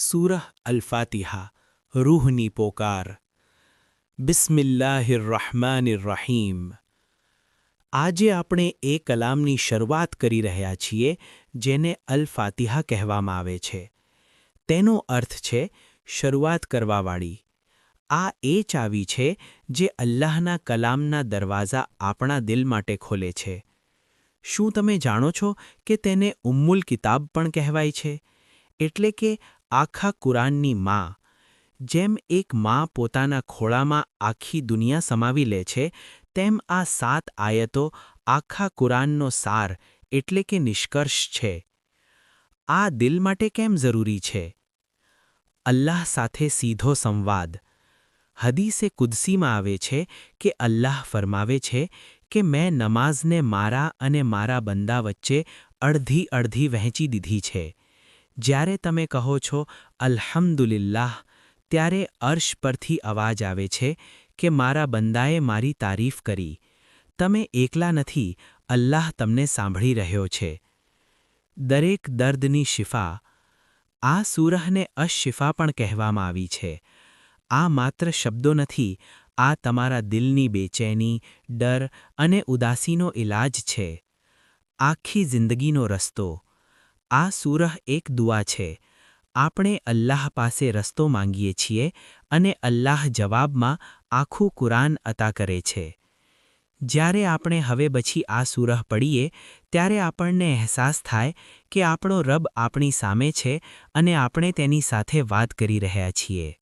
સૂરહ અલ-ફાતિહા રૂહની પોકાર બિસ્મિલ્લાહિર્રહમાનિર્રહીમ। આજે આપણે એ કલામની શરૂઆત કરી રહ્યા છીએ જેને અલ-ફાતિહા કહેવામાં આવે છે। તેનો અર્થ છે શરૂઆત કરવાવાળી। આ એ ચાવી છે જે અલ્લાહના કલામના દરવાજા આપણા દિલ માટે ખોલે છે। શું તમે જાણો છો કે તેને ઉમ્મુલ કિતાબ પણ કહેવાય છે, એટલે કે આખા કુરાનની માં? જેમ એક માં પોતાના ખોળામાં આખી દુનિયા સમાવી લે છે, તેમ આ 7 આયતો આખા કુરાનનો સાર એટલે કે નિષ્કર્ષ છે। આ દિલ માટે કેમ જરૂરી છે? અલ્લાહ સાથે સીધો સંવાદ। હદીસે કુદસીમાં આવે છે કે અલ્લાહ ફરમાવે છે કે મેં નમાઝને મારા અને મારા બંદા વચ્ચે અડધી વહેંચી દીધી છે। જ્યારે તમે કહો છો અલ્હમ્દુલિલ્લાહ, ત્યારે અર્શ પરથી અવાજ આવે છે કે મારા બંદાએ મારી તારીફ કરી। તમે એકલા નથી, અલ્લાહ તમને સાંભળી રહ્યો છે। દરેક દર્દની શિફા। આ સૂરહને અશ-શિફા પણ કહેવામાં આવી છે। આ માત્ર શબ્દો નથી, આ તમારા દિલની બેચેની, ડર અને ઉદાસીનો ઇલાજ છે। આખી જિંદગીનો રસ્તો। આ સૂરહ એક દુઆ છે। આપણે અલ્લાહ પાસે રસ્તો માંગીએ છીએ અને અલ્લાહ જવાબમાં આખું કુરાન અતા કરે છે। જ્યારે આપણે હવે પછી આ સૂરહ પડીએ ત્યારે આપણને અહેસાસ થાય કે આપણો રબ આપણી સામે છે અને આપણે તેની સાથે વાત કરી રહ્યા છીએ।